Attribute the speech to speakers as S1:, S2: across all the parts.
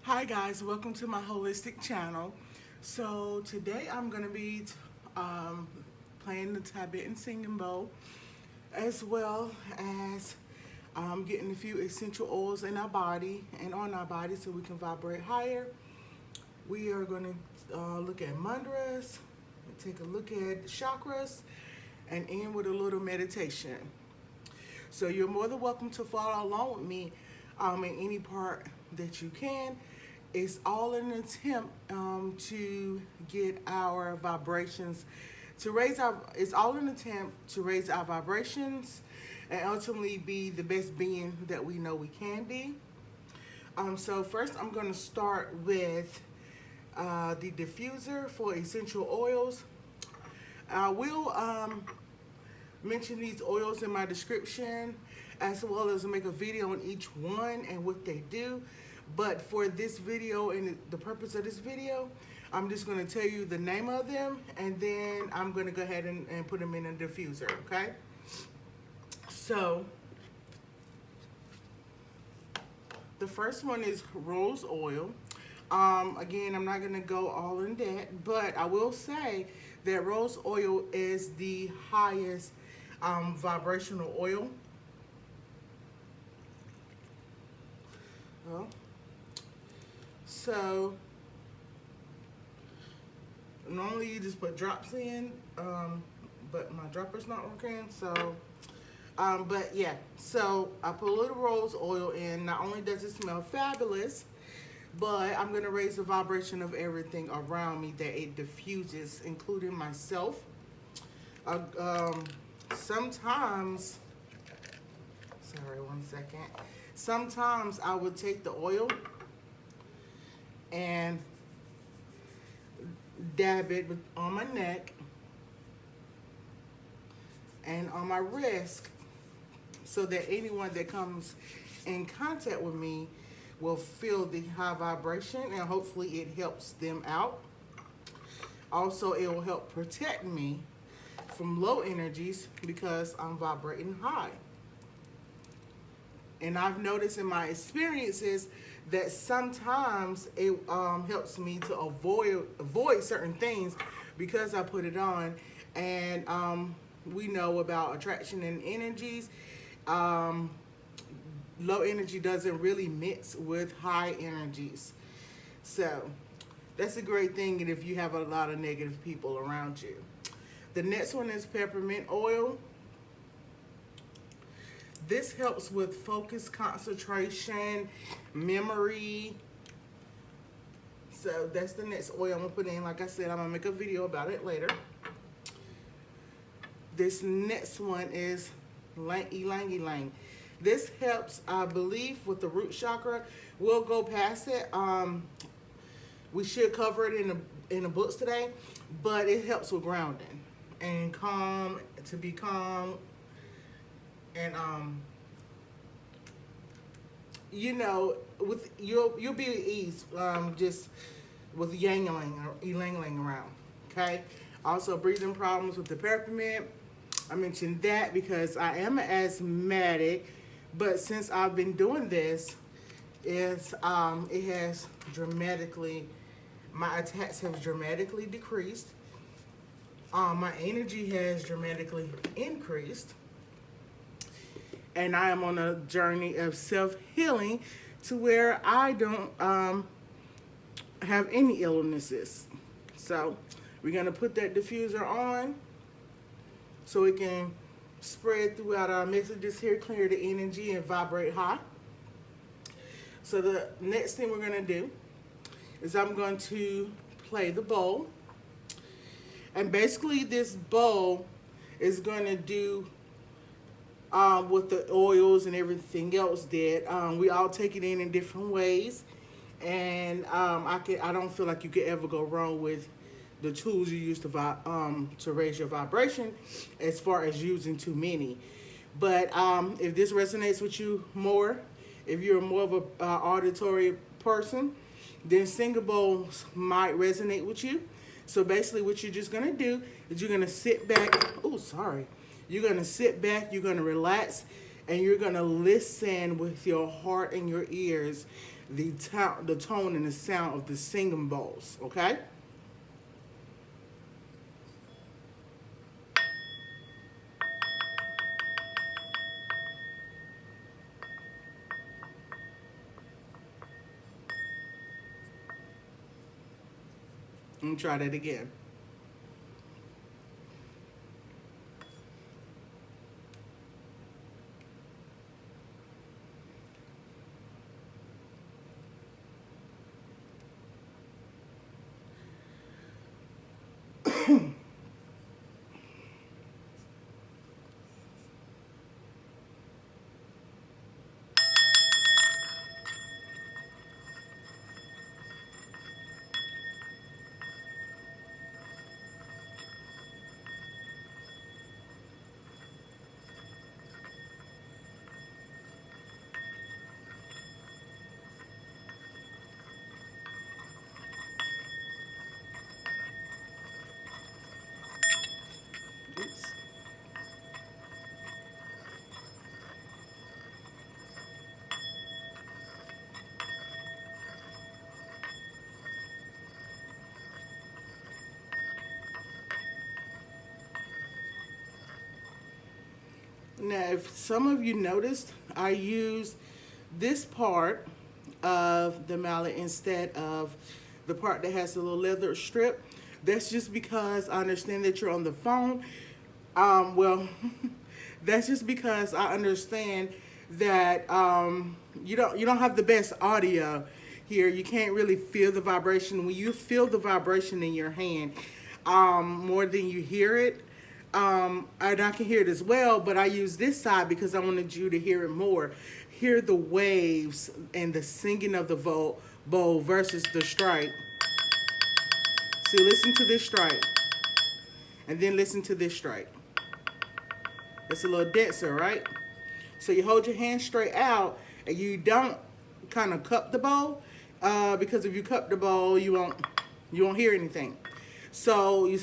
S1: Hi guys, welcome to my holistic channel. So today I'm going to be um, playing the Tibetan singing bowl, as well as getting a few essential oils in our body and on our body so we can vibrate higher. We are going to look at mudras, take a look at chakras, and end with a little meditation. So you're more than welcome to follow along with me in any part that you can. It's all in an attempt to get our vibrations to raise our. It's all in an attempt to raise our vibrations and ultimately be the best being that we know we can be. So first, I'm going to start with the diffuser for essential oils. I will mention these oils in my description, as well as make a video on each one and what they do. But for this video and the purpose of this video, I'm just going to tell you the name of them, and then I'm going to go ahead and put them in a diffuser, okay? So the first one is rose oil. Again, I'm not going to go all in that, but I will say that rose oil is the highest vibrational oil. Well, so normally you just put drops in, but my dropper's not working, so but yeah, so I put a little rose oil in. Not only does it smell fabulous, but I'm going to raise the vibration of everything around me that it diffuses, including myself. Sometimes, sorry, one second. Sometimes I would take the oil and dab it on my neck and on my wrist so that anyone that comes in contact with me will feel the high vibration, and hopefully it helps them out. Also, it will help protect me from low energies because I'm vibrating high. And I've noticed in my experiences that sometimes it helps me to avoid certain things because I put it on. And we know about attraction and energies. Low energy doesn't really mix with high energies. So that's a great thing if you have a lot of negative people around you. The next one is peppermint oil. This helps with focus, concentration, memory. So that's the next oil I'm going to put in. Like I said, I'm going to make a video about it later. This next one is ylang. This helps, I believe, with the root chakra. We'll go past it. We should cover it in the books today, but it helps with grounding and to be calm. And you know, with you'll be at ease just with ylang around. Okay. Also, breathing problems with the peppermint. I mentioned that because I am an asthmatic, but since I've been doing this, it has dramatically, my attacks have dramatically decreased. My energy has dramatically increased. And I am on a journey of self-healing to where I don't have any illnesses. So we're going to put that diffuser on so it can spread throughout our messages here, clear the energy, and vibrate high. So the next thing we're going to do is I'm going to play the bowl. And basically this bowl is going to do with the oils and everything else that we all take it in different ways, and I don't feel like you could ever go wrong with the tools you use to raise your vibration, as far as using too many. But if this resonates with you more, if you're more of a auditory person, then single bowls might resonate with you. So basically, what you're just gonna do is you're gonna sit back. Oh, sorry. You're going to sit back, you're going to relax, and you're going to listen with your heart and your ears the tone and the sound of the singing bowls, okay? Let me try that again. Oops. Now, if some of you noticed, I used this part of the mallet instead of the part that has the little leather strip. That's just because I understand that you're on the phone. Well, that's just because I understand that you don't have the best audio here. You can't really feel the vibration. When you feel the vibration in your hand, more than you hear it. And I can hear it as well, but I use this side because I wanted you to hear it more. Hear the waves and the singing of the bowl versus the strike. See, listen to this strike. And then listen to this strike. It's a little denser, right? So you hold your hand straight out and you don't kind of cup the bowl, because if you cup the bowl, you won't hear anything. So you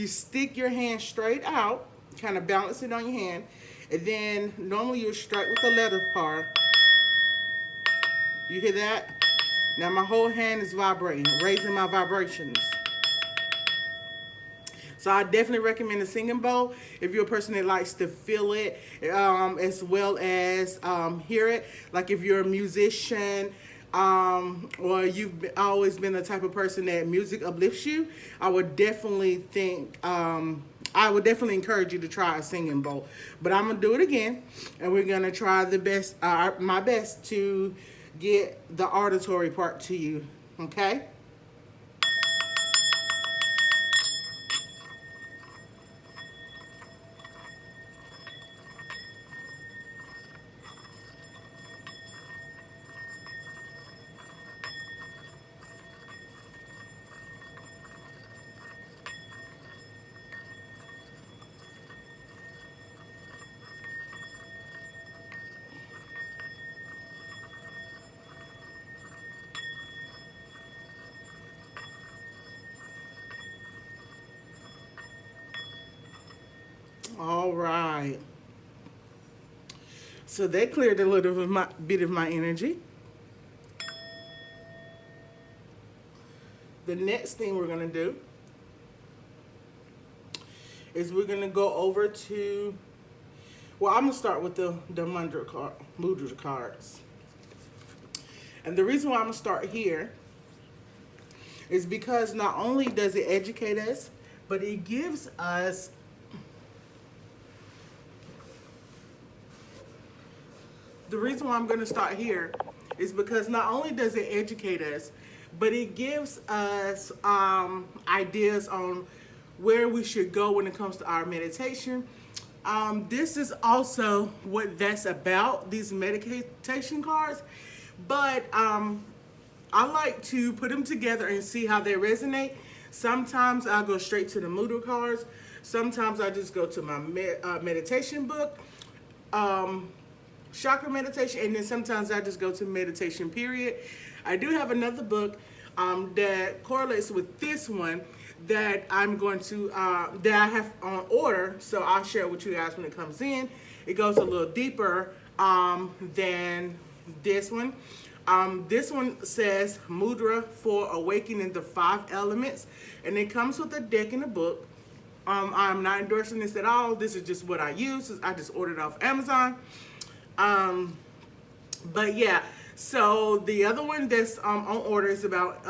S1: stick your hand straight out, kind of balance it on your hand, and then normally you strike with the leather part. You hear that? Now my whole hand is vibrating, raising my vibrations. So I definitely recommend the singing bowl if you're a person that likes to feel it, as well as hear it. Like if you're a musician, or you've always been the type of person that music uplifts you, I would definitely encourage you to try a singing bowl. But I'm gonna do it again, and we're gonna try my best to get the auditory part to you. Okay. All right. So that cleared a little bit of my energy. The next thing we're going to do is we're going to go over to, well, I'm going to start with the Mudra cards. And the reason why I'm going to start here is because not only does it educate us, but it gives us the reason why I'm going to start here is because not only does it educate us, but it gives us ideas on where we should go when it comes to our meditation. This is also what that's about, these meditation cards. But I like to put them together and see how they resonate. Sometimes I'll go straight to the Mudra cards. Sometimes I just go to my meditation book. Chakra meditation, and then sometimes I just go to meditation period. I do have another book that correlates with this one that I'm going to that I have on order, so I'll share it with you guys when it comes in. It goes a little deeper than this one. This one says Mudra for Awakening the 5 Elements, and it comes with a deck in a book. I'm not endorsing this at all. This is just what I use. I just ordered off Amazon. But yeah, so the other one that's on order is about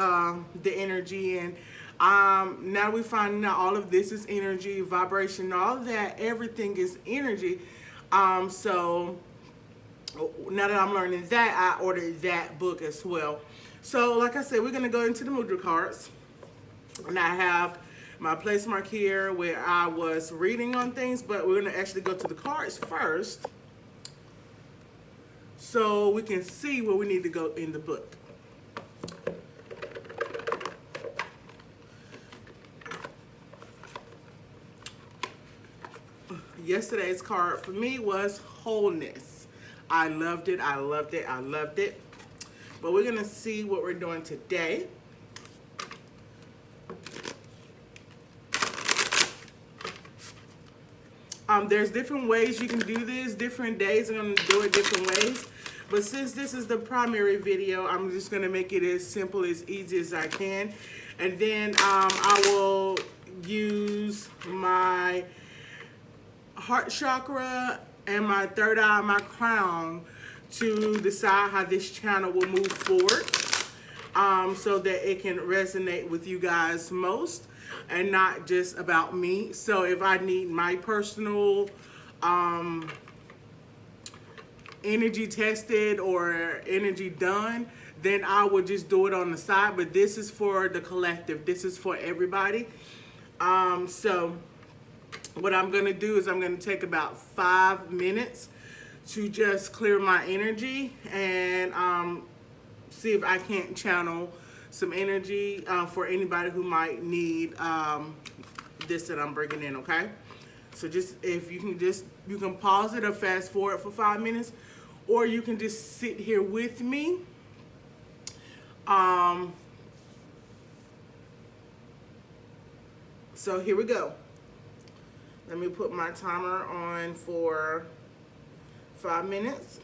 S1: the energy, and now we find out all of this is energy, vibration, all of that, everything is energy. So now that I'm learning that, I ordered that book as well. So like I said, we're going to go into the Mudra cards, and I have my place mark here where I was reading on things, but we're going to actually go to the cards first so we can see where we need to go in the book. Yesterday's card for me was wholeness. I loved it, I loved it, I loved it. But we're gonna see what we're doing today. There's different ways you can do this. Different days I'm gonna do it different ways. But since this is the primary video, I'm just gonna make it as simple, as easy as I can. And then I will use my heart chakra and my third eye, my crown, to decide how this channel will move forward, so that it can resonate with you guys most and not just about me. So if I need my personal energy tested or energy done, then I will just do it on the side. But this is for the collective. This is for everybody. So what I'm going to do is I'm going to take about 5 minutes to just clear my energy and see if I can't channel some energy for anybody who might need this that I'm bringing in, okay? So just, if you can just, you can pause it or fast forward for 5 minutes, or you can just sit here with me. So here we go. Let me put my timer on for 5 minutes.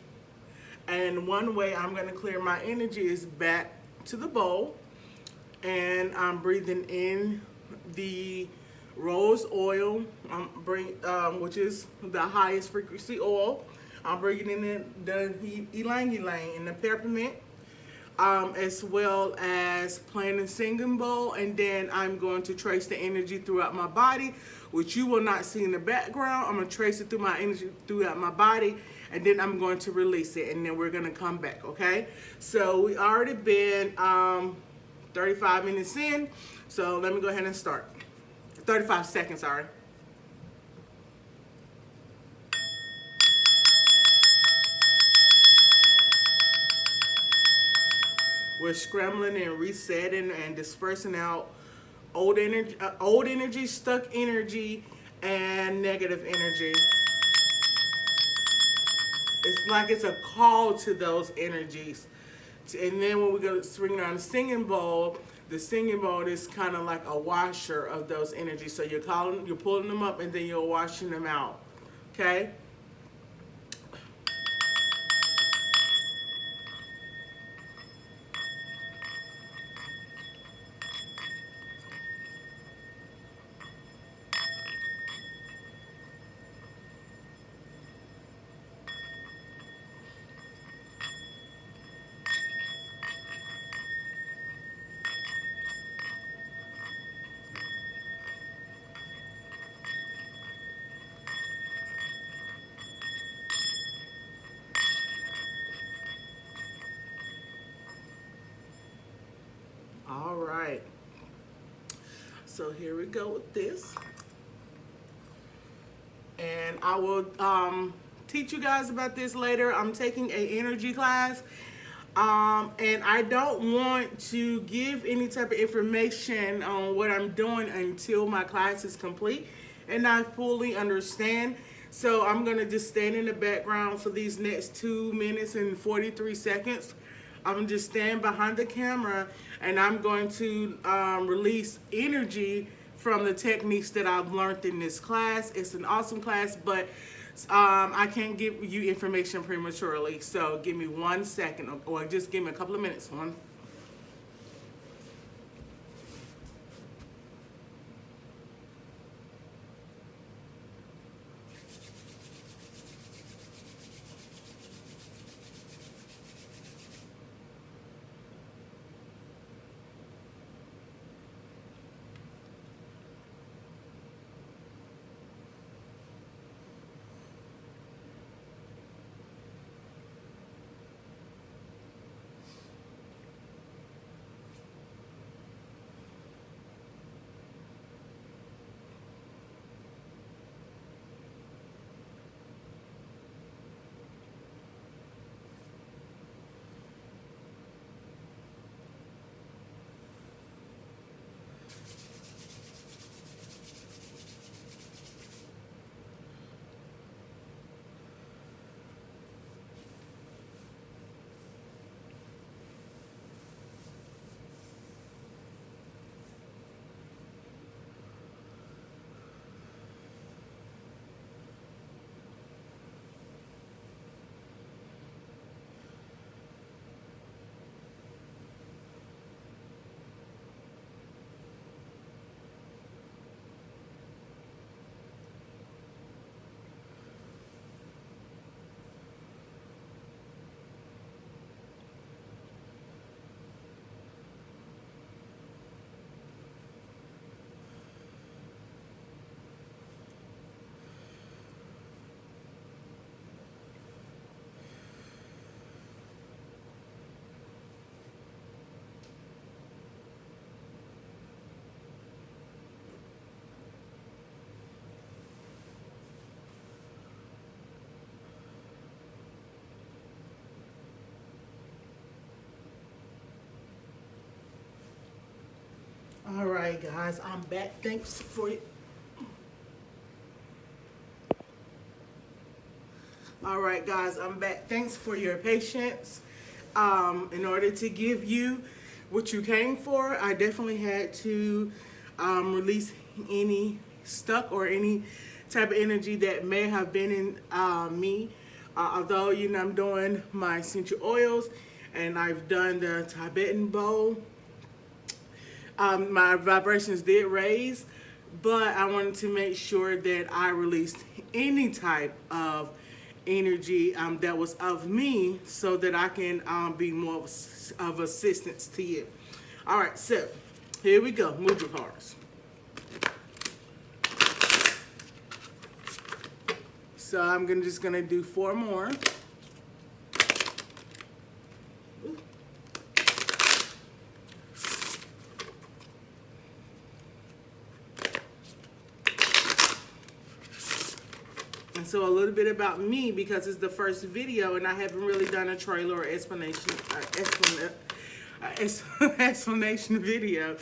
S1: And one way I'm going to clear my energy is back to the bowl. And I'm breathing in the rose oil, which is the highest frequency oil. I'm bringing in the ylang and the peppermint, as well as playing the singing bowl. And then I'm going to trace the energy throughout my body, which you will not see in the background. I'm going to trace it through my energy throughout my body, and then I'm going to release it, and then we're going to come back, okay? So we already been 35 minutes in, so let me go ahead and start. 35 seconds, sorry. We're scrambling and resetting and dispersing out old energy, stuck energy, and negative energy. It's like it's a call to those energies. And then when we go swinging around the singing bowl is kind of like a washer of those energies. So you're pulling them up, and then you're washing them out. Okay? All right. So here we go with this. And I will teach you guys about this later. I'm taking an energy class. And I don't want to give any type of information on what I'm doing until my class is complete and I fully understand. So I'm going to just stand in the background for these next 2 minutes and 43 seconds. I'm just stand behind the camera, and I'm going to release energy from the techniques that I've learned in this class. It's an awesome class, but I can't give you information prematurely, so give me 1 second, or just give me a couple of minutes. One. All right, guys, I'm back. Thanks for it. All right, guys, I'm back. Thanks for your patience. In order to give you what you came for, I definitely had to release any stuck or any type of energy that may have been in me. Although, I'm doing my essential oils and I've done the Tibetan bowl. My vibrations did raise, but I wanted to make sure that I released any type of energy that was of me, so that I can be more of assistance to you. All right, so here we go. Mudra cards. So I'm just gonna do 4 more. So a little bit about me, because it's the first video and I haven't really done a trailer or explanation video.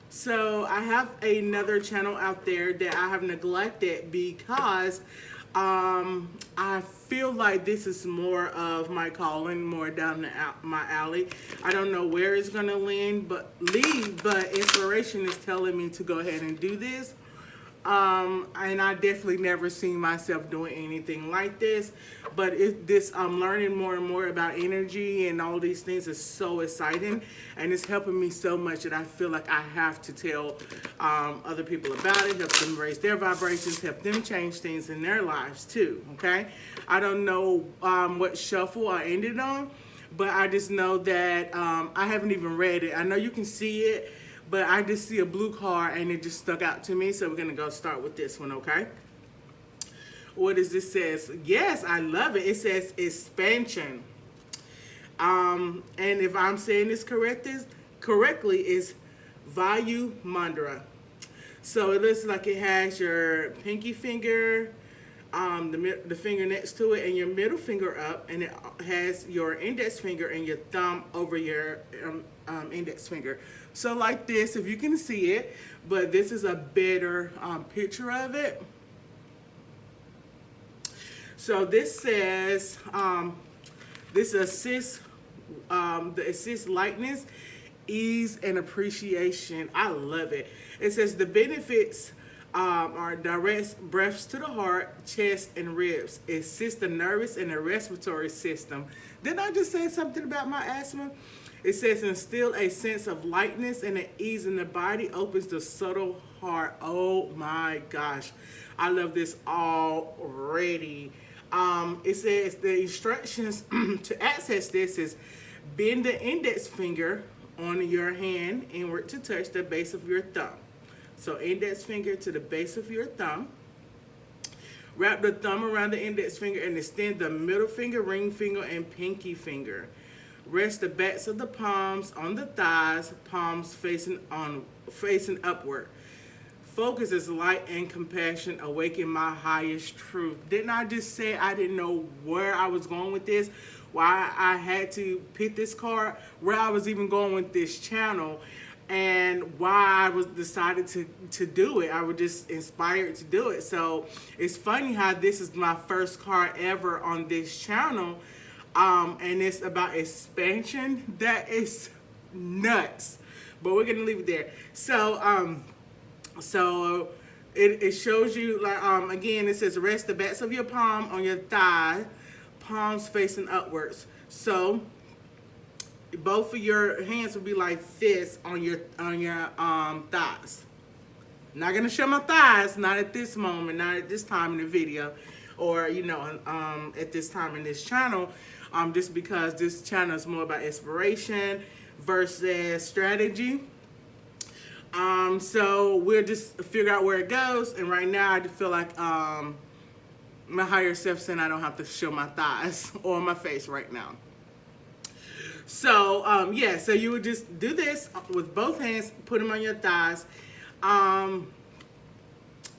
S1: So I have another channel out there that I have neglected because I feel like this is more of my calling, more down my alley. I don't know where it's gonna lead, but inspiration is telling me to go ahead and do this. And I definitely never seen myself doing anything like this, but I'm learning more and more about energy and all these things is so exciting, and it's helping me so much that I feel like I have to tell other people about it, help them raise their vibrations, help them change things in their lives too. Okay, I don't know what shuffle I ended on, but I just know that I haven't even read it. I know you can see it, but I just see a blue card and it just stuck out to me. So we're going to go start with this one, okay? What does this says? Yes, I love it. It says expansion. And if I'm saying this correctly, is Vayu Mudra. So it looks like it has your pinky finger, the finger next to it, and your middle finger up, and it has your index finger and your thumb over your index finger. So like this, if you can see it, but this is a better picture of it. So this says, this assists, the assist lightness, ease, and appreciation. I love it. It says the benefits are direct breaths to the heart, chest, and ribs. It assists the nervous and the respiratory system. Didn't I just say something about my asthma? It says instill a sense of lightness and an ease in the body, opens the subtle heart. Oh my gosh, I love this already. It says the instructions to access this is bend the index finger on your hand inward to touch the base of your thumb. So index finger to the base of your thumb. Wrap the thumb around the index finger and extend the middle finger, ring finger, and pinky finger. Rest the backs of the palms on the thighs, palms facing upward. Focus is light and compassion, awaken my highest truth. Didn't I just say I didn't know where I was going with this? Why I had to pick this card, where I was even going with this channel, and why I was decided to do it. I was just inspired to do it. So it's funny how this is my first card ever on this channel, and it's about expansion. That is nuts, but we're gonna leave it there. So it shows you, like, again, it says rest the backs of your palm on your thigh, palms facing upwards. So both of your hands will be like this on your thighs. Not gonna show my thighs, not at this moment, not at this time in the video, or at this time in this channel, just because this channel is more about inspiration versus strategy. So we'll just figure out where it goes, and right now I just feel like my higher self saying I don't have to show my thighs or my face right now. So yeah, so you would just do this with both hands, put them on your thighs,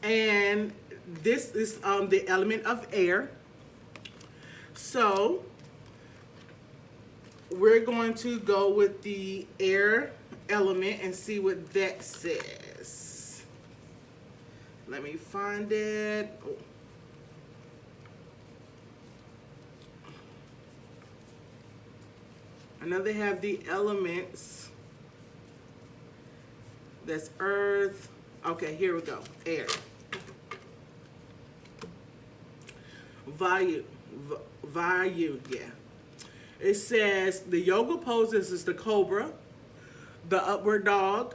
S1: and this is the element of air. So we're going to go with the air element and see what that says. Let me find it. Oh. I know they have the elements. That's earth. Okay, here we go. Air. Vayu, yeah. It says the yoga poses is the cobra, the upward dog,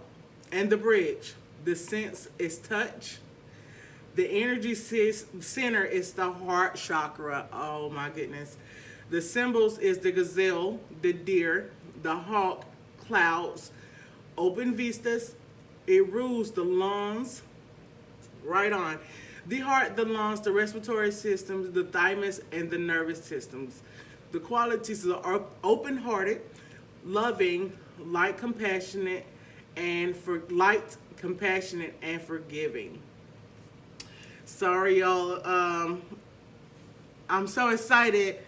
S1: and the bridge. The sense is touch. The energy center is the heart chakra. Oh my goodness. The symbols is the gazelle, the deer, the hawk, clouds, open vistas. It rules the lungs. Right on. The heart, the lungs, the respiratory systems, the thymus, and the nervous systems. The qualities are open-hearted, loving, light, compassionate, and forgiving. Sorry, y'all. I'm so excited.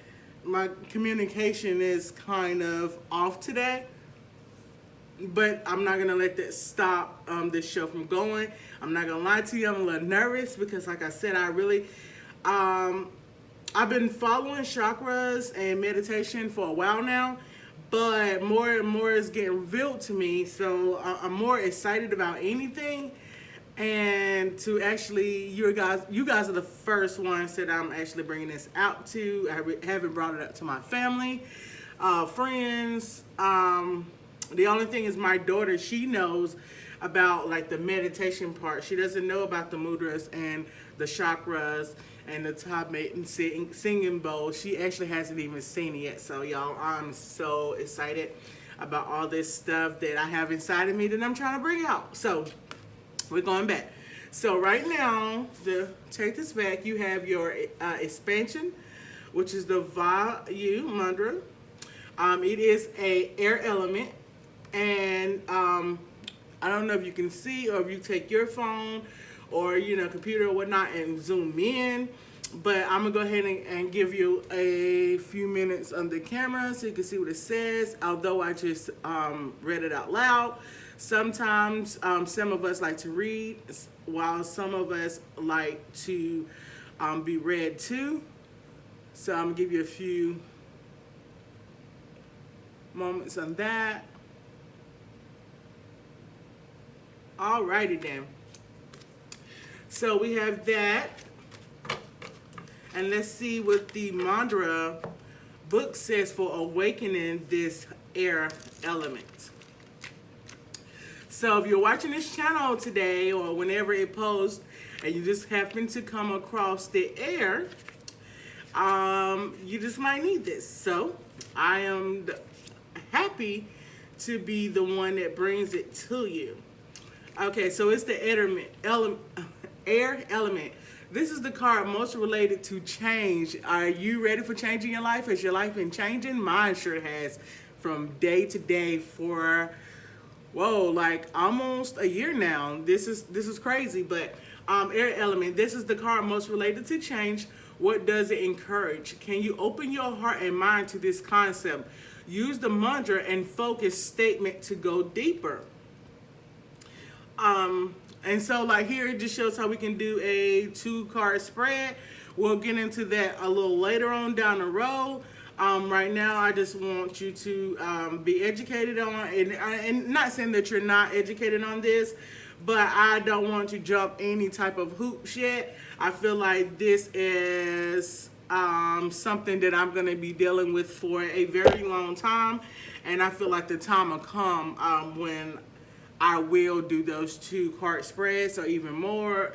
S1: My communication is kind of off today, but I'm not gonna let that stop this show from going. I'm not gonna lie to you, I'm a little nervous because, like I said, I really I've been following chakras and meditation for a while now, but more and more is getting revealed to me, so I'm more excited about anything. And to actually, you guys are the first ones that I'm actually bringing this out to. I haven't brought it up to my family, friends. The only thing is my daughter, she knows about like the meditation part. She doesn't know about the mudras and the chakras and the Tibetan singing bowl. She actually hasn't even seen it yet. So y'all, I'm so excited about all this stuff that I have inside of me that I'm trying to bring out. So we're going back. So right now, to take this back, you have your expansion, which is the Vayu Mudra. It is a air element, and I don't know if you can see, or if you take your phone or computer or whatnot and zoom in, but I'm gonna go ahead and give you a few minutes on the camera so you can see what it says, although I just read it out loud. Sometimes some of us like to read, while some of us like to be read to. So I'm gonna give you a few moments on that. Alrighty then. So we have that. And let's see what the Mudra book says for awakening this air element. So if you're watching this channel today or whenever it posts and you just happen to come across the air, you just might need this. So I am happy to be the one that brings it to you. Okay, so it's the air element. This is the card most related to change. Are you ready for changing your life? Has your life been changing? Mine sure has, from day to day for, whoa, like almost a year now. This is crazy, but air element, this is the card most related to change. What does it encourage? Can you open your heart and mind to this concept? Use the mantra and focus statement to go deeper. And so like here, it just shows how we can do a 2-card spread. We'll get into that a little later on down the road. Right now, I just want you to be educated on, and not saying that you're not educated on this, but I don't want to jump any type of hoops yet. I feel like this is something that I'm going to be dealing with for a very long time, and I feel like the time will come when I will do those 2-card spreads or even more,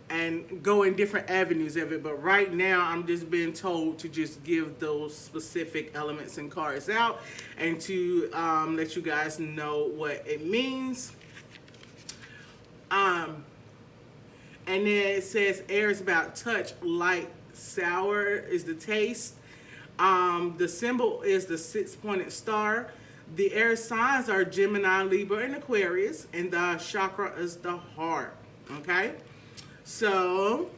S1: and go in different avenues of it. But right now, I'm just being told to just give those specific elements and cards out, and to let you guys know what it means. And then it says air is about touch, light, sour is the taste. The symbol is the 6-pointed star. The air signs are Gemini, Libra, and Aquarius, and the chakra is the heart. Okay, so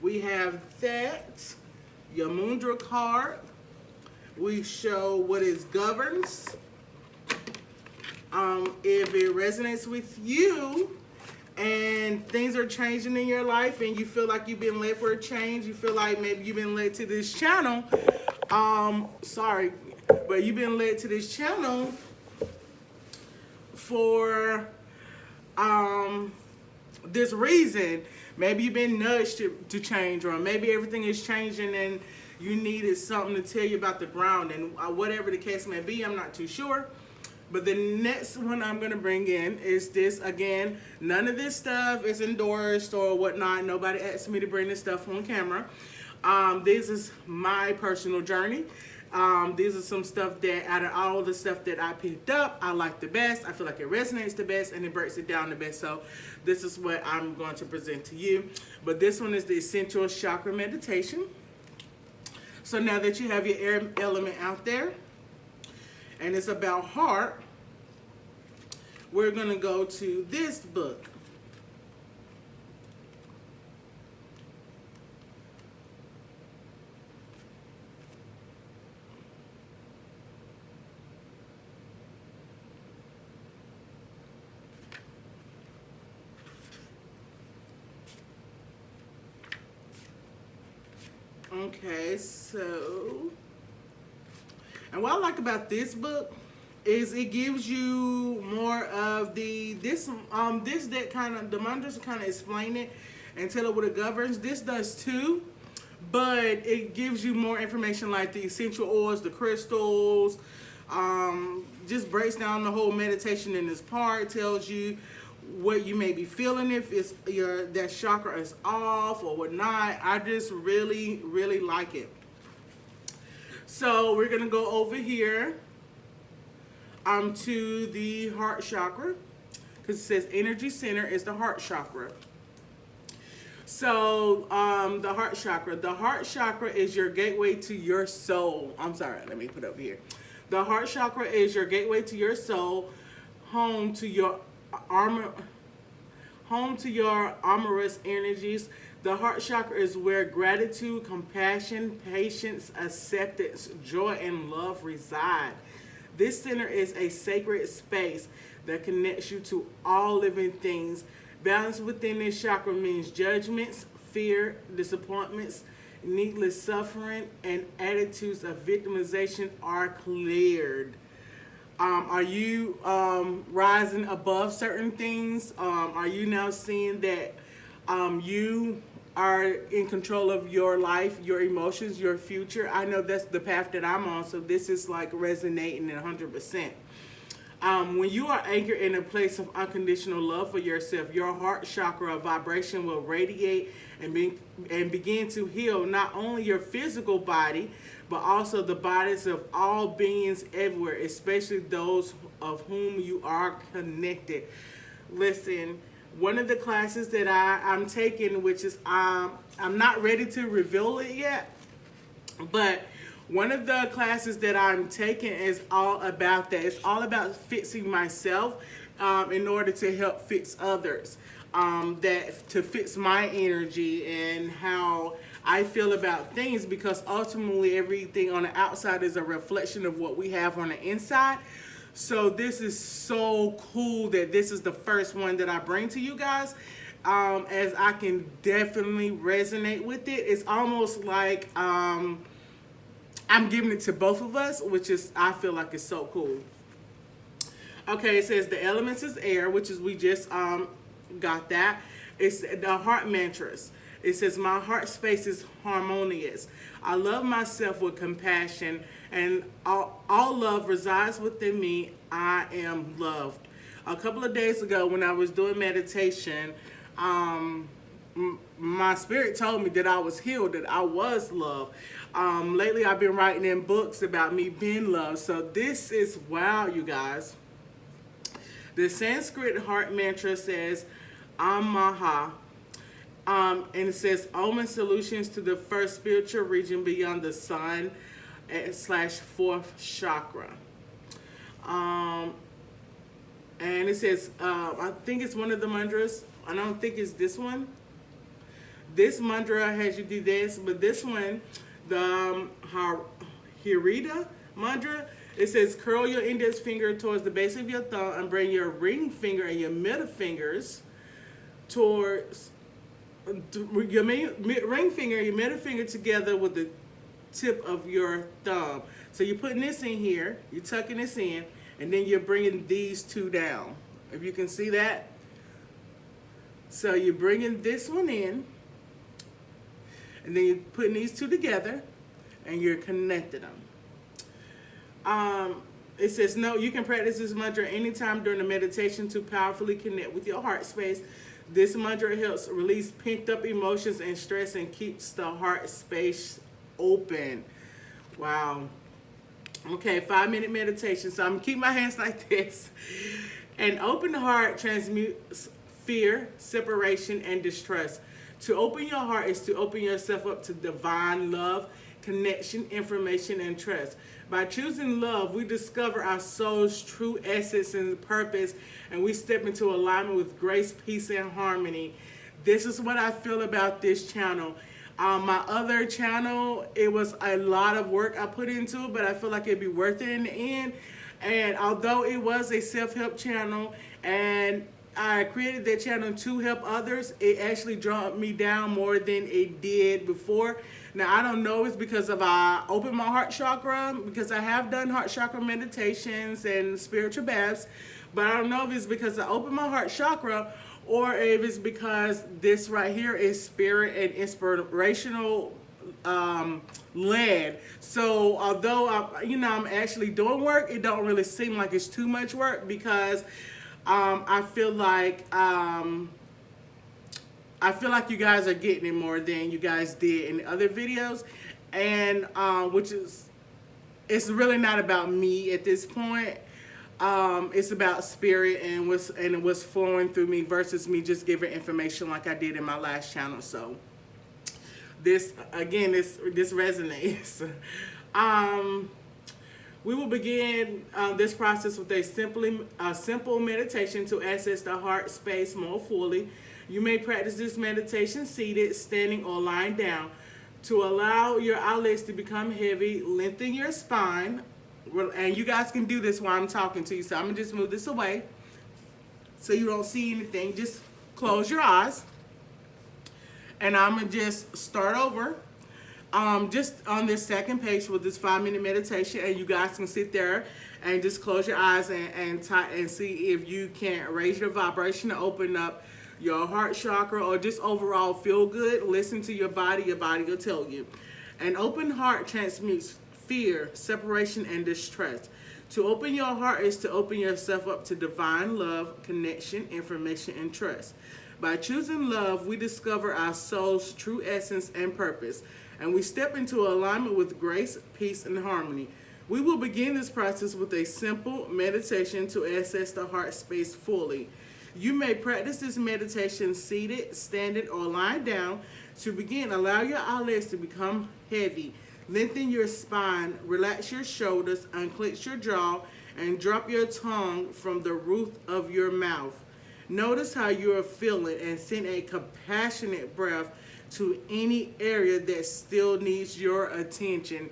S1: we have that. Your Mudra card. We show what it governs. If it resonates with you and things are changing in your life and you feel like you've been led for a change, you feel like maybe you've been led to this channel, but you've been led to this channel for this reason. Maybe you've been nudged to change, or maybe everything is changing and you needed something to tell you about the ground, and whatever the case may be, I'm not too sure. But the next one I'm going to bring in is this. Again, none of this stuff is endorsed or whatnot. Nobody asked me to bring this stuff on camera. This is my personal journey. These are some stuff that, out of all the stuff that I picked up, I like the best. I feel like it resonates the best and it breaks it down the best. So this is what I'm going to present to you. But this one is the Essential Chakra Meditation. So now that you have your air element out there, and it's about heart, we're going to go to this book. Okay, so, and what I like about this book is it gives you more of this that kind of, the mantras kind of explain it and tell it what it governs. This does too, but it gives you more information like the essential oils, the crystals, just breaks down the whole meditation in this part, tells you what you may be feeling, if it's that chakra is off or whatnot. I just really, really like it. So we're gonna go over here to the heart chakra, because it says energy center is the heart chakra. So the heart chakra is your gateway to your soul. I'm sorry, let me put it over here. The heart chakra is your gateway to your soul, home to your amorous energies. The heart chakra is where gratitude, compassion, patience, acceptance, joy, and love reside. This center is a sacred space that connects you to all living things. Balance within this chakra means judgments, fear, disappointments, needless suffering, and attitudes of victimization are cleared. Are you rising above certain things? Are you now seeing that you are in control of your life, your emotions, your future? I know that's the path that I'm on, so this is like resonating 100%. When you are anchored in a place of unconditional love for yourself, your heart chakra vibration will radiate and begin to heal not only your physical body, but also the bodies of all beings everywhere, especially those of whom you are connected. Listen, one of the classes that I'm taking, which is I'm not ready to reveal it yet, but one of the classes that I'm taking is all about that. It's all about fixing myself in order to help fix others. That to fix my energy and how I feel about things, because ultimately everything on the outside is a reflection of what we have on the inside. So this is so cool that this is the first one that I bring to you guys, as I can definitely resonate with it. It's almost like I'm giving it to both of us, which is, I feel like it's so cool. Okay, it says the elements is air, which is we just got that. It's the heart mantras. It says my heart space is harmonious. I love myself with compassion, and all love resides within me. I am loved. A couple of days ago when I was doing meditation, my spirit told me that I was healed, that I was loved. Lately I've been writing in books about me being loved. So this is, wow, you guys. The Sanskrit heart mantra says Amaha. And it says Omen solutions to the first spiritual region beyond the sun / fourth chakra. And it says, I think it's one of the mantras. I don't think it's this one. This mantra has you do this, but this one, the Hirita mantra, it says curl your index finger towards the base of your thumb and bring your ring finger and your middle fingers towards your ring finger and your middle finger together with the tip of your thumb. So you're putting this in here, you're tucking this in, and then you're bringing these two down. If you can see that. So you're bringing this one in, and then you're putting these two together, and you're connecting them. It says, no, you can practice this mantra anytime during the meditation to powerfully connect with your heart space. This mantra helps release pent up emotions and stress and keeps the heart space open. Wow. Okay, 5-minute meditation. So I'm going to keep my hands like this. An open heart transmutes fear, separation, and distrust. To open your heart is to open yourself up to divine love, connection, information, and trust. By choosing love, we discover our soul's true essence and purpose, and we step into alignment with grace, peace, and harmony. This is what I feel about this channel. My other channel, it was a lot of work I put into it, but I feel like it'd be worth it in the end. And although it was a self-help channel, and I created that channel to help others, it actually dropped me down more than it did before. Now, I don't know if it's because of I opened my heart chakra, because I have done heart chakra meditations and spiritual baths, but I don't know if it's because I opened my heart chakra or if it's because this right here is spirit and inspirational led. So although I'm actually doing work, it don't really seem like it's too much work, because I feel like you guys are getting it more than you guys did in the other videos, and it's really not about me at this point. It's about spirit and what's flowing through me versus me just giving information like I did in my last channel. So this resonates. We will begin this process with a simple meditation to access the heart space more fully. You may practice this meditation seated, standing, or lying down. To allow your eyelids to become heavy, lengthen your spine. And you guys can do this while I'm talking to you. So I'm going to just move this away so you don't see anything. Just close your eyes. And I'm going to just start over. Just on this second page with this 5-minute meditation, and you guys can sit there And just close your eyes and see if you can raise your vibration to open up your heart chakra, or just overall feel good. Listen to your body will tell you. An open heart transmutes fear, separation, and distress. To open your heart is to open yourself up to divine love, connection, information, and trust. By choosing love, we discover our soul's true essence and purpose, and we step into alignment with grace, peace, and harmony. We will begin this process with a simple meditation to access the heart space fully. You may practice this meditation seated, standing, or lying down. To begin, allow your eyelids to become heavy. Lengthen your spine, relax your shoulders, unclench your jaw, and drop your tongue from the roof of your mouth. Notice how you are feeling and send a compassionate breath to any area that still needs your attention.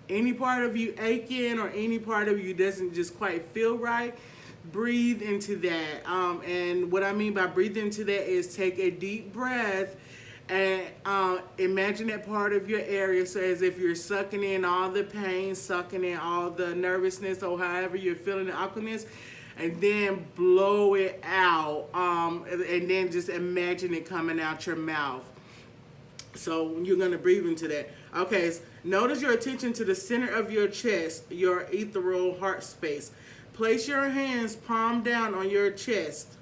S1: Any part of you aching or any part of you doesn't just quite feel right, breathe into that. And what I mean by breathe into that is take a deep breath and imagine that part of your area. So as if you're sucking in all the pain, sucking in all the nervousness, or however you're feeling the awkwardness, and then blow it out. And then just imagine it coming out your mouth. So you're going to breathe into that. Okay, so notice your attention to the center of your chest, your ethereal heart space. Place your hands palm down on your chest.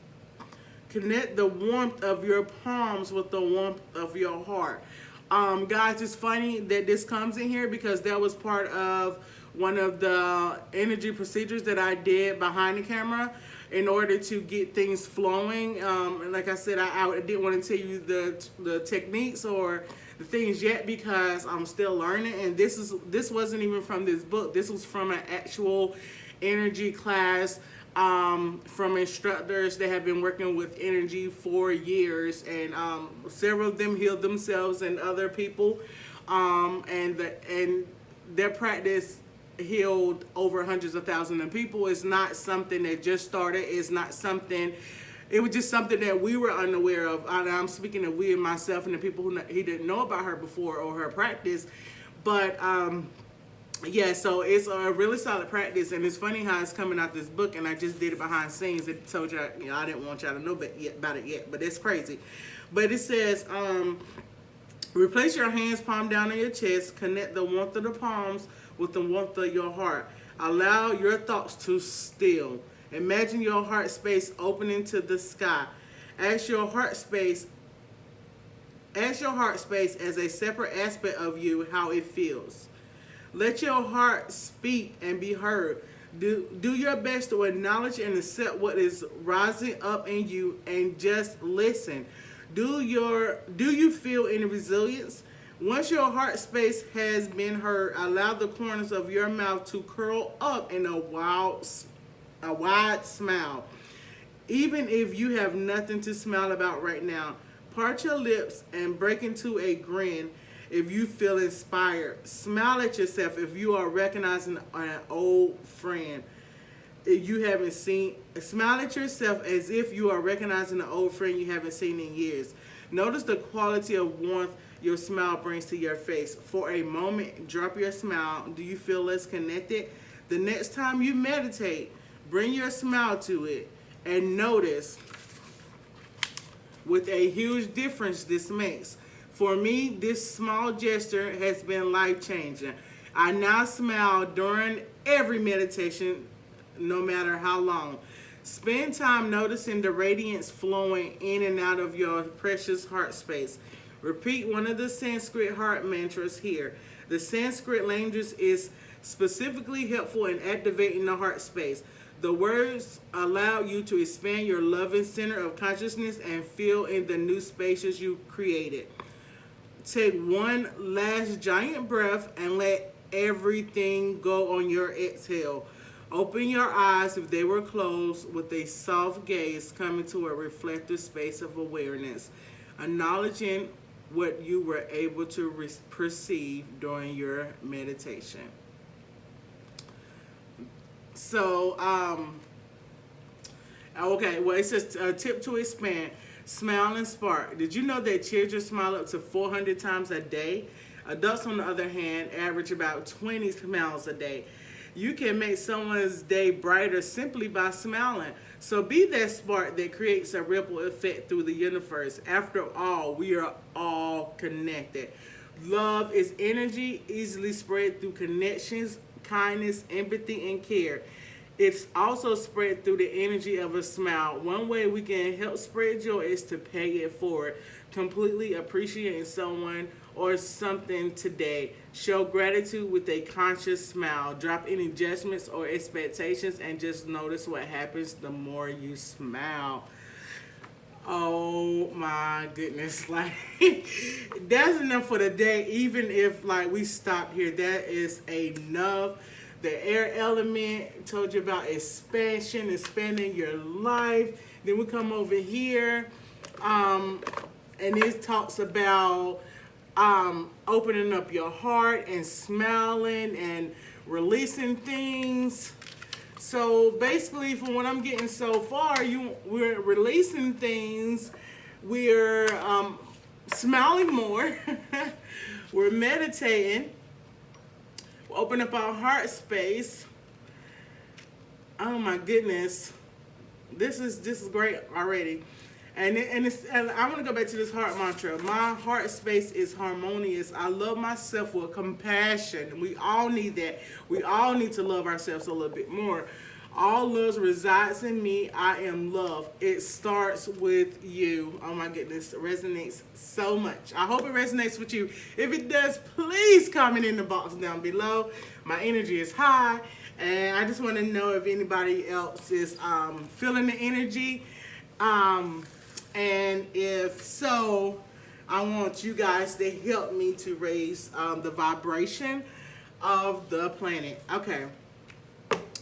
S1: Connect the warmth of your palms with the warmth of your heart. Guys, it's funny that this comes in here because that was part of one of the energy procedures that I did behind the camera in order to get things flowing. And like I said, I didn't want to tell you the techniques or the things yet because I'm still learning. And this wasn't even from this book. This was from an actual energy class from instructors that have been working with energy for years, and several of them healed themselves and other people, and their practice healed over hundreds of thousands of people. It's not something that just started. It's not something. It was just something that we were unaware of. I'm speaking of we and myself and the people who he didn't know about her before or her practice, but. Yeah, so it's a really solid practice, and it's funny how it's coming out this book, and I just did it behind scenes. It told you, I didn't want y'all to know about it yet, but it's crazy. But it says, replace your hands palm down on your chest, connect the warmth of the palms with the warmth of your heart. Allow your thoughts to still. Imagine your heart space opening to the sky. Ask your heart space as a separate aspect of you how it feels. Let your heart speak and be heard. Do your best to acknowledge and accept what is rising up in you, and just listen. Do you feel any resilience? Once your heart space has been heard, allow the corners of your mouth to curl up in a wide smile. Even if you have nothing to smile about right now, part your lips and break into a grin. If you feel inspired, smile at yourself if you are recognizing an old friend. If you haven't seen, smile at yourself as if you are recognizing an old friend you haven't seen in years. Notice the quality of warmth your smile brings to your face. For a moment, drop your smile. Do you feel less connected? The next time you meditate, bring your smile to it and notice what a huge difference this makes. For me, this small gesture has been life-changing. I now smile during every meditation, no matter how long. Spend time noticing the radiance flowing in and out of your precious heart space. Repeat one of the Sanskrit heart mantras here. The Sanskrit language is specifically helpful in activating the heart space. The words allow you to expand your loving center of consciousness and fill in the new spaces you created. Take one last giant breath and let everything go on your exhale. Open your eyes if they were closed with a soft gaze coming to a reflective space of awareness, acknowledging what you were able to perceive during your meditation. So, okay, well, it says a tip to expand. Smile and spark. Did you know that children smile up to 400 times a day? Adults, on the other hand, average about 20 smiles a day. You can make someone's day brighter simply by smiling. So be that spark that creates a ripple effect through the universe. After all, we are all connected. Love is energy, easily spread through connections, kindness, empathy, and care. It's also spread through the energy of a smile. One way we can help spread joy is to pay it forward. Completely appreciating someone or something today. Show gratitude with a conscious smile. Drop any judgments or expectations and just notice what happens the more you smile. Oh my goodness. Like, that's enough for the day. Even if like we stop here, that is enough. The air element told you about expansion, expanding your life. Then we come over here, and it talks about opening up your heart and smiling and releasing things. So basically, from what I'm getting so far, we're releasing things, we're smiling more, we're meditating, we open up our heart space. Oh my goodness, this is great already. And I want to go back to this heart mantra. My heart space is harmonious. I love myself with compassion. We all need that. We all need to love ourselves a little bit more. All love resides in me. I am love. It starts with you. Oh my goodness, it resonates so much. I hope it resonates with you. If it does, please comment in the box down below. My energy is high, and I just want to know if anybody else is feeling the energy. And if so, I want you guys to help me to raise the vibration of the planet. Okay.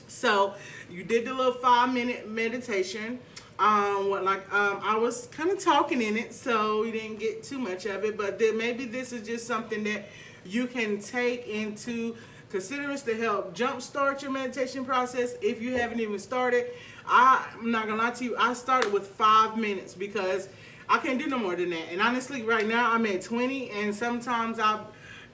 S1: So you did the little 5-minute meditation. I was kind of talking in it, so you didn't get too much of it. But then maybe this is just something that you can take into consideration to help jumpstart your meditation process if you haven't even started. I'm not gonna lie to you, I started with 5 minutes because I can't do no more than that. And honestly, right now I'm at 20, and sometimes I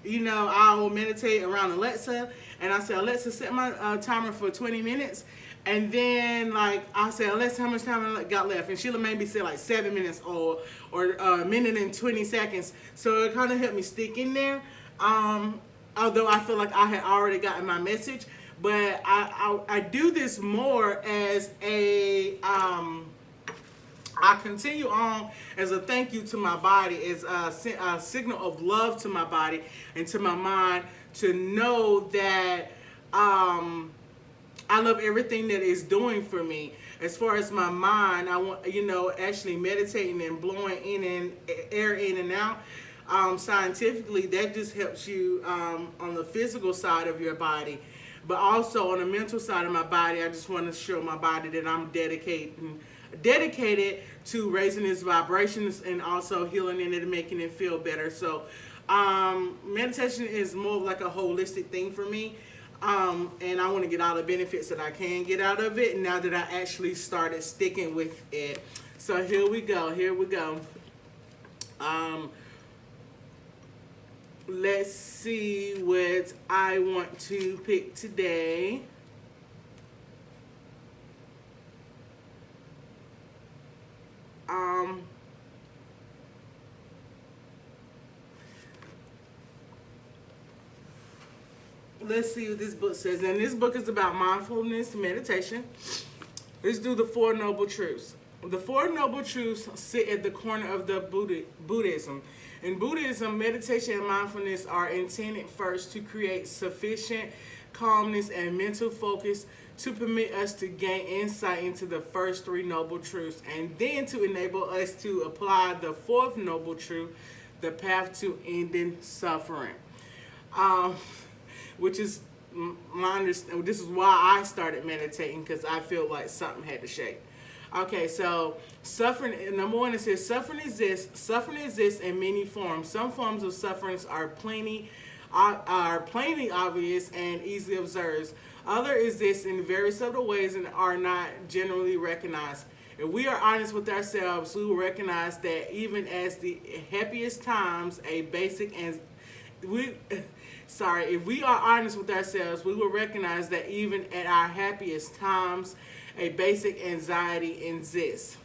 S1: will meditate around Alexa, and I say, Alexa, set my timer for 20 minutes. And then like I say, Alexa, how much time I got left? And she'll maybe say like 7 minutes or a minute and 20 seconds. So it kind of helped me stick in there. Although I feel like I had already gotten my message. But I do this more as I continue on as a thank you to my body, as a signal of love to my body and to my mind, to know that I love everything that it's doing for me. As far as my mind, I want, actually meditating and blowing air in and out. Scientifically, that just helps you on the physical side of your body. But also on the mental side of my body, I just want to show my body that I'm dedicated to raising its vibrations and also healing it and making it feel better. So meditation is more of like a holistic thing for me. And I want to get all the benefits that I can get out of it now that I actually started sticking with it. So here we go. Let's see what I want to pick today. Let's see what this book says. And this book is about mindfulness meditation. Let's do the 4 Noble Truths. The 4 Noble Truths sit at the corner of the Buddhism. In Buddhism, meditation and mindfulness are intended first to create sufficient calmness and mental focus to permit us to gain insight into the first 3 Noble Truths, and then to enable us to apply the 4th Noble Truth, the path to ending suffering. Which is my understanding. This is why I started meditating, because I feel like something had to shake. Okay, so suffering, number 1, it says suffering exists in many forms. Some forms of sufferings are plainly obvious and easily observed. Others exist in very subtle ways and are not generally recognized. If we are honest with ourselves, we will recognize that even as the happiest times, If we are honest with ourselves, we will recognize that even at our happiest times, a basic anxiety exists.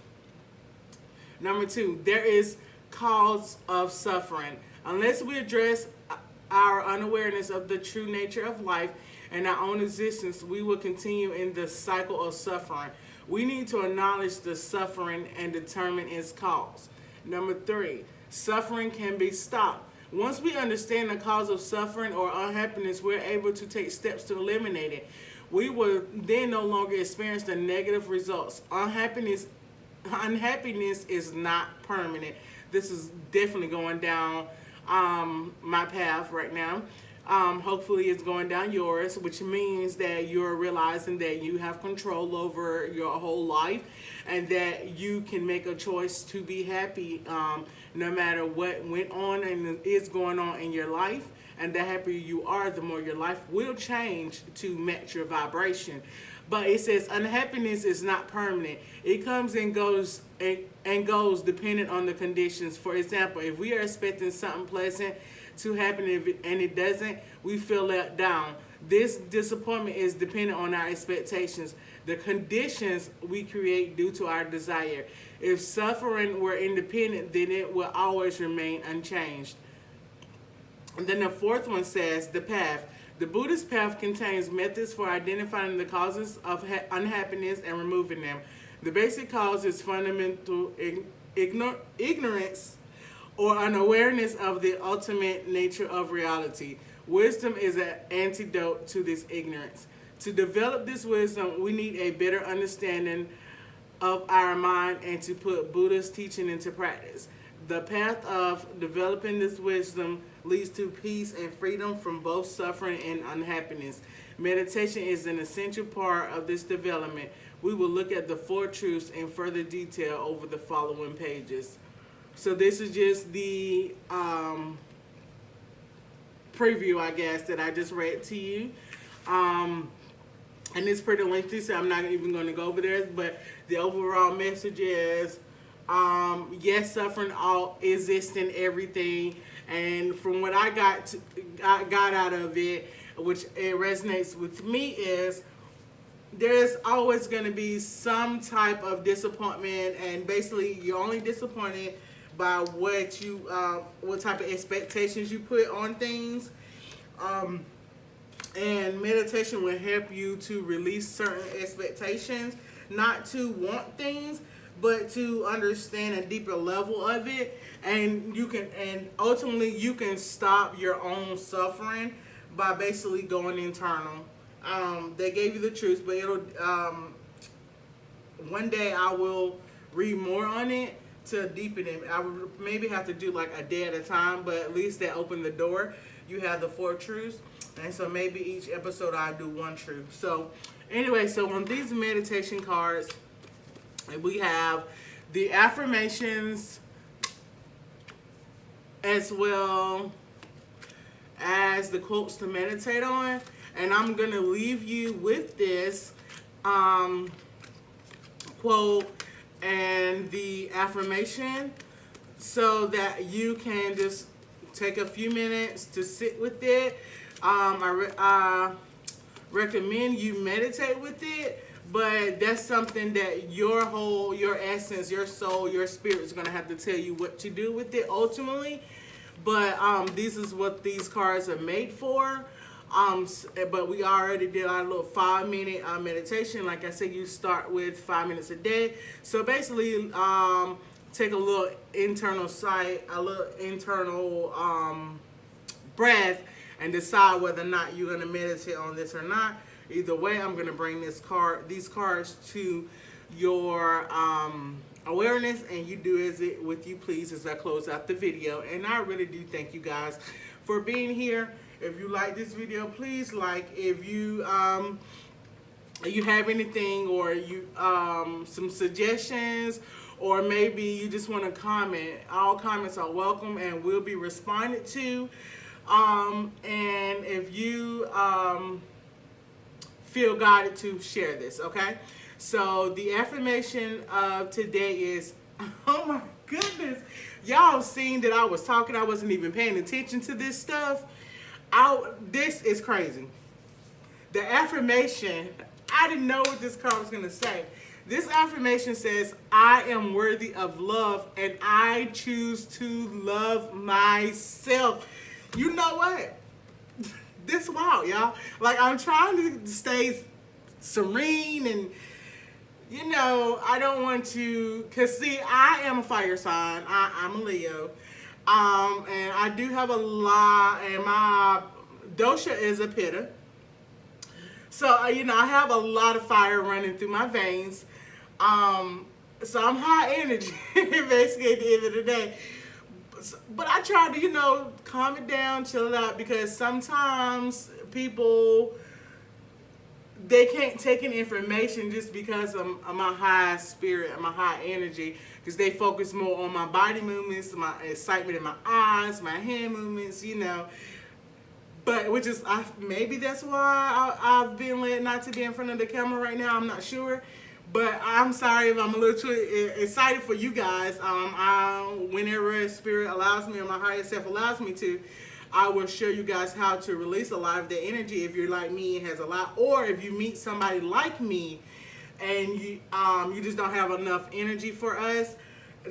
S1: Number 2, there is cause of suffering. Unless we address our unawareness of the true nature of life and our own existence, we will continue in the cycle of suffering. We need to acknowledge the suffering and determine its cause. Number 3, suffering can be stopped. Once we understand the cause of suffering or unhappiness, we're able to take steps to eliminate it. We will then no longer experience the negative results. Unhappiness is not permanent. This is definitely going down my path right now. Hopefully it's going down yours, which means that you're realizing that you have control over your whole life and that you can make a choice to be happy no matter what went on and is going on in your life. And the happier you are, the more your life will change to match your vibration. But it says unhappiness is not permanent. It comes and goes depending on the conditions. For example, if we are expecting something pleasant to happen and it doesn't, we feel let down. This disappointment is dependent on our expectations, the conditions we create due to our desire. If suffering were independent, then it will always remain unchanged. And then the 4th one says the path. The Buddhist path contains methods for identifying the causes of unhappiness and removing them. The basic cause is fundamental ignorance or unawareness of the ultimate nature of reality. Wisdom is an antidote to this ignorance. To develop this wisdom, we need a better understanding of our mind and to put Buddha's teaching into practice. The path of developing this wisdom leads to peace and freedom from both suffering and unhappiness. Meditation is an essential part of this development. We will look at the 4 truths in further detail over the following pages. So this is just the preview, I guess, that I just read to you. And it's pretty lengthy, so I'm not even going to go over there. But the overall message is, yes, suffering all exists in everything. And from what I got out of it, which it resonates with me, is there's always going to be some type of disappointment, and basically you're only disappointed by what type of expectations you put on things. And meditation will help you to release certain expectations, not to want things, but to understand a deeper level of it. And ultimately you can stop your own suffering by basically going internal. They gave you the truth, but it'll one day I will read more on it to deepen it. I would maybe have to do like a day at a time, but at least that opened the door. You have the 4 truths, and so maybe each episode I do 1 truth. So anyway, so on these meditation cards, we have the affirmations as well as the quotes to meditate on. And I'm going to leave you with this quote and the affirmation so that you can just take a few minutes to sit with it. I recommend you meditate with it, but that's something that your essence, your soul, your spirit is going to have to tell you what to do with it ultimately. But this is what these cards are made for. But we already did our little 5-minute meditation. Like I said, you start with 5 minutes a day. So basically, take a little internal breath and decide whether or not you're going to meditate on this or not. Either way, I'm going to bring these cards to your awareness, and you do as it with you please as I close out the video. And I really do thank you guys for being here. If you like this video, please like. If you have anything, or you some suggestions, or maybe you just want to comment, all comments are welcome and will be responded to. And if you feel guided to share this, okay? So the affirmation of today is, oh my goodness, y'all seen that I was talking, I wasn't even paying attention to this stuff. This is crazy. The affirmation, I didn't know what this card was going to say. This affirmation says, I am worthy of love and I choose to love myself. You know what? This wild, y'all. Like, I'm trying to stay serene and, you know, I don't want to, because see, I am a fire sign. I'm a Leo. And I do have a lot, and my dosha is a Pitta. So, you know, I have a lot of fire running through my veins. So I'm high energy, basically, at the end of the day. But I try to, you know, calm it down, chill it out, because sometimes people, they can't take in information just because of my high spirit and my high energy, because they focus more on my body movements, my excitement in my eyes, my hand movements, you know. But which is, maybe that's why I've been led not to be in front of the camera right now. I'm not sure. But I'm sorry if I'm a little too excited for you guys. Whenever spirit allows me or my higher self allows me to, I will show you guys how to release a lot of the energy if you're like me and has a lot. Or if you meet somebody like me and you just don't have enough energy for us,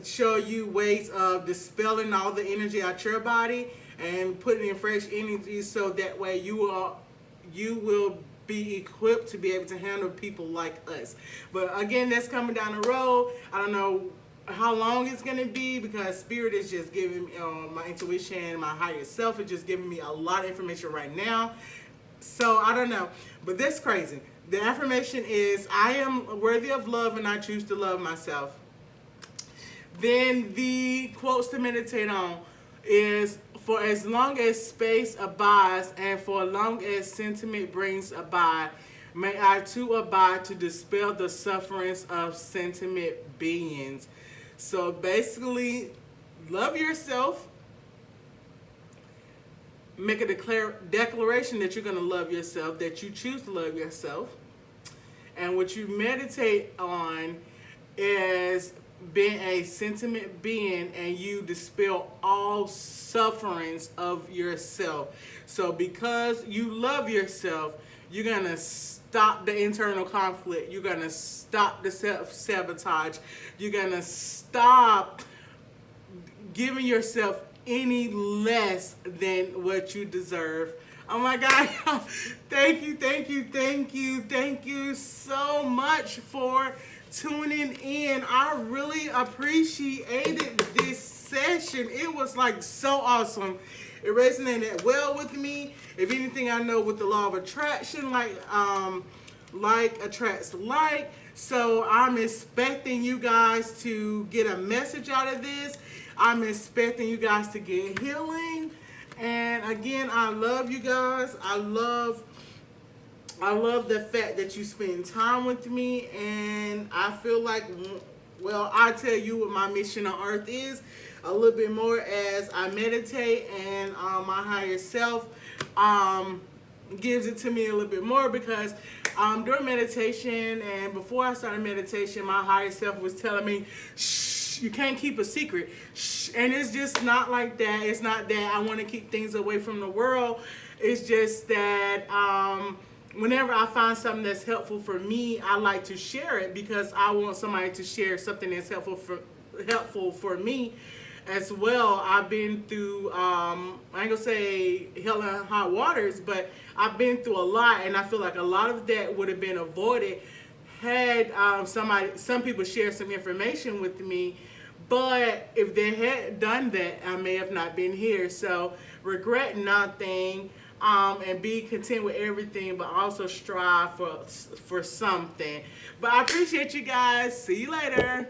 S1: show you ways of dispelling all the energy out your body and putting in fresh energy, so that way you will be equipped to be able to handle people like us. But again, that's coming down the road. I don't know how long it's going to be, because spirit is just giving me, my intuition, my higher self is just giving me a lot of information right now. So I don't know, but that's crazy. The affirmation is, I am worthy of love and I choose to love myself. Then the quotes to meditate on is, for as long as space abides and for as long as sentiment brings abide, may I too abide to dispel the sufferings of sentiment beings. So basically, love yourself. Make a declaration that you're going to love yourself, that you choose to love yourself. And what you meditate on is being a sentiment being, and you dispel all sufferings of yourself. So because you love yourself, you're going to stop the internal conflict. You're going to stop the self-sabotage. You're going to stop giving yourself any less than what you deserve. Oh my God. Thank you so much for tuning in. I really appreciated this session. It was like so awesome. It resonated well with me. If anything, I know with the law of attraction, like attracts like. So I'm expecting you guys to get a message out of this. I'm expecting you guys to get healing. And again, I love you guys. I love the fact that you spend time with me, and I feel like, well, I tell you what my mission on earth is a little bit more as I meditate, and my higher self gives it to me a little bit more, because during meditation and before I started meditation, my higher self was telling me, shh, you can't keep a secret. Shh. And it's just not like that. It's not that I want to keep things away from the world. It's just that whenever I find something that's helpful for me, I like to share it, because I want somebody to share something that's helpful for me as well. I've been through, I ain't gonna say hell and hot waters, but I've been through a lot, and I feel like a lot of that would have been avoided had some people share some information with me. But if they had done that, I may have not been here. So regret nothing. And be content with everything, but also strive for something. But I appreciate you guys. See you later.